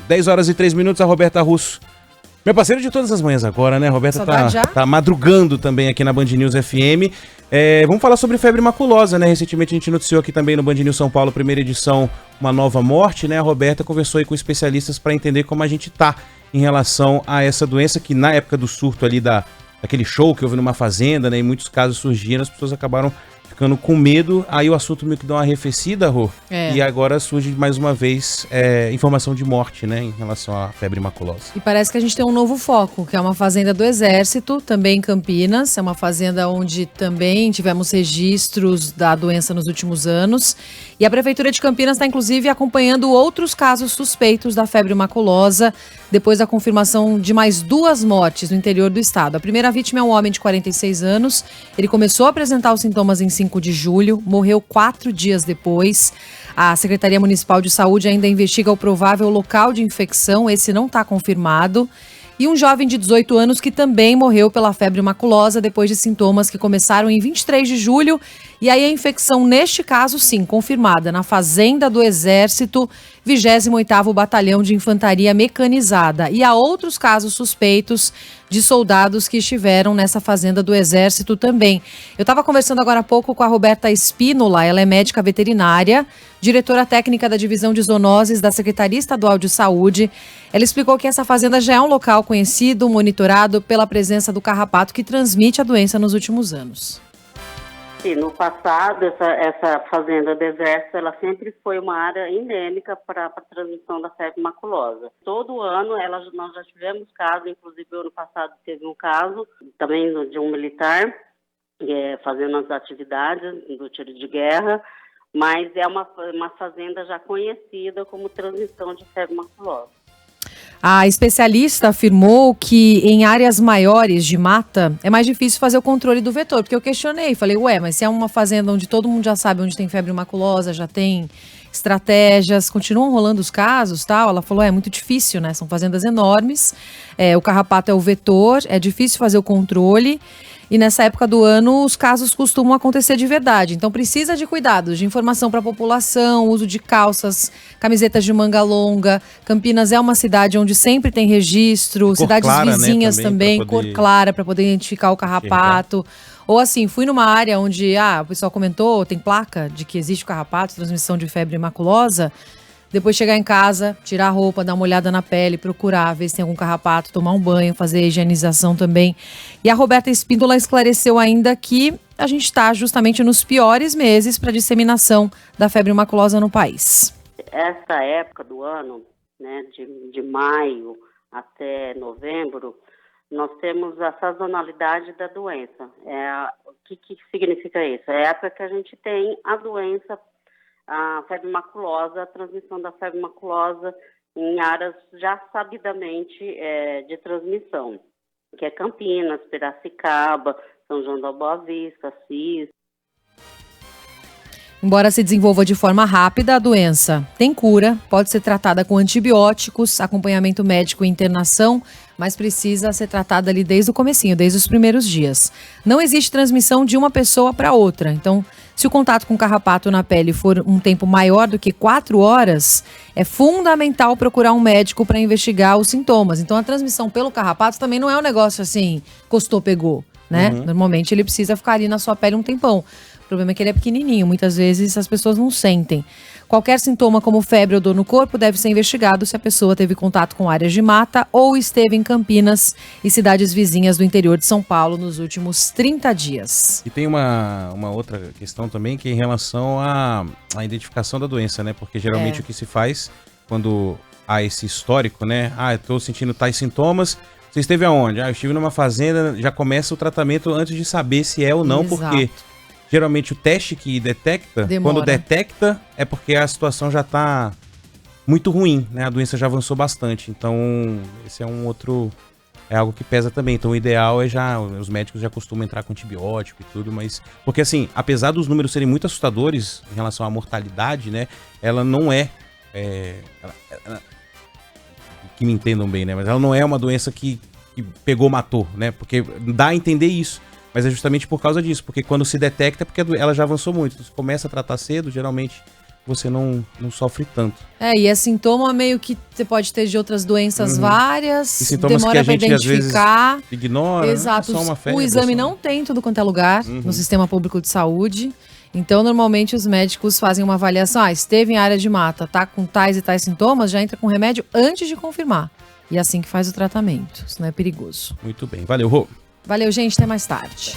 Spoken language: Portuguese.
10 horas e 3 minutos, a Roberta Russo. Meu parceiro de todas as manhãs agora, né? A Roberta tá madrugando também aqui na Band News FM. Vamos falar sobre febre maculosa, né? Recentemente a gente noticiou aqui também no Band News São Paulo, primeira edição, uma nova morte, né? A Roberta conversou aí com especialistas para entender como a gente tá em relação a essa doença que na época do surto ali daquele show que houve numa fazenda, né? Em muitos casos surgiram, as pessoas acabaram ficando com medo, aí o assunto meio que dá uma arrefecida, Rô, e agora surge mais uma vez informação de morte, né, em relação à febre maculosa. E parece que a gente tem um novo foco, que é uma fazenda do Exército, também em Campinas, é uma fazenda onde também tivemos registros da doença nos últimos anos, e a Prefeitura de Campinas está inclusive acompanhando outros casos suspeitos da febre maculosa, depois da confirmação de mais 2 mortes no interior do estado. A primeira vítima é um homem de 46 anos, ele começou a apresentar os sintomas em 5 de julho, morreu 4 dias depois. A Secretaria Municipal de Saúde ainda investiga o provável local de infecção, esse não está confirmado. E um jovem de 18 anos que também morreu pela febre maculosa depois de sintomas que começaram em 23 de julho. E aí a infecção, neste caso, sim, confirmada na Fazenda do Exército, 28º Batalhão de Infantaria Mecanizada. E há outros casos suspeitos de soldados que estiveram nessa Fazenda do Exército também. Eu estava conversando agora há pouco com a Roberta Espínola, ela é médica veterinária, diretora técnica da Divisão de Zoonoses da Secretaria Estadual de Saúde. Ela explicou que essa fazenda já é um local conhecido, monitorado pela presença do carrapato que transmite a doença nos últimos anos. Sim, no passado, essa fazenda do Exército, ela sempre foi uma área endêmica para a transmissão da febre maculosa. Todo ano nós já tivemos casos, inclusive ano passado teve um caso também de um militar fazendo as atividades do tiro de guerra, mas é uma fazenda já conhecida como transmissão de febre maculosa. A especialista afirmou que em áreas maiores de mata é mais difícil fazer o controle do vetor, porque eu questionei, falei, mas se é uma fazenda onde todo mundo já sabe onde tem febre maculosa, já tem estratégias, continuam rolando os casos, tal? Ela falou, é muito difícil, né? São fazendas enormes, o carrapato é o vetor, é difícil fazer o controle. E nessa época do ano, os casos costumam acontecer de verdade. Então, precisa de cuidados, de informação para a população, uso de calças, camisetas de manga longa. Campinas é uma cidade onde sempre tem registro, cor cidades clara, vizinhas, né, também cor clara, para poder identificar o carrapato. Ou assim, fui numa área onde o pessoal comentou, tem placa de que existe o carrapato, transmissão de febre maculosa. Depois chegar em casa, tirar a roupa, dar uma olhada na pele, procurar, ver se tem algum carrapato, tomar um banho, fazer a higienização também. E a Roberta Espíndola esclareceu ainda que a gente está justamente nos piores meses para a disseminação da febre maculosa no país. Essa época do ano, né, de maio até novembro, nós temos a sazonalidade da doença. O que significa isso? É a época que a gente tem a doença, a febre maculosa, a transmissão da febre maculosa em áreas já sabidamente de transmissão, que é Campinas, Piracicaba, São João da Boa Vista, Assis. Embora se desenvolva de forma rápida, a doença tem cura, pode ser tratada com antibióticos, acompanhamento médico e internação, mas precisa ser tratada ali desde o comecinho, desde os primeiros dias. Não existe transmissão de uma pessoa para outra, então se o contato com o carrapato na pele for um tempo maior do que 4 horas, é fundamental procurar um médico para investigar os sintomas. Então a transmissão pelo carrapato também não é um negócio assim, encostou, pegou, né? Normalmente ele precisa ficar ali na sua pele um tempão. O problema é que ele é pequenininho, muitas vezes as pessoas não sentem. Qualquer sintoma como febre ou dor no corpo deve ser investigado se a pessoa teve contato com áreas de mata ou esteve em Campinas e cidades vizinhas do interior de São Paulo nos últimos 30 dias. E tem uma outra questão também que é em relação à identificação da doença, né? Porque geralmente o que se faz quando há esse histórico, né? Eu estou sentindo tais sintomas. Você esteve aonde? Eu estive numa fazenda, já começa o tratamento antes de saber se é ou não, porque geralmente o teste que detecta, quando detecta, é porque a situação já está muito ruim, né? A doença já avançou bastante. Então, esse é é algo que pesa também. Então, o ideal é os médicos já costumam entrar com antibiótico e tudo, mas... Porque, assim, apesar dos números serem muito assustadores em relação à mortalidade, né? Ela não que me entendam bem, né? Mas ela não é uma doença que pegou, matou, né? Porque dá a entender isso. Mas é justamente por causa disso, porque quando se detecta é porque ela já avançou muito. Então, se começa a tratar cedo, geralmente você não sofre tanto. E é sintoma meio que você pode ter de outras doenças várias, e sintomas demora que a gente pra identificar. Às vezes ignora. Exato. Só uma febre, O exame não tem em tudo quanto é lugar no sistema público de saúde. Então, normalmente, os médicos fazem uma avaliação. Esteve em área de mata, tá com tais e tais sintomas, já entra com remédio antes de confirmar. E é assim que faz o tratamento. Isso não é perigoso. Muito bem. Valeu, Rô. Valeu, gente. Até mais tarde.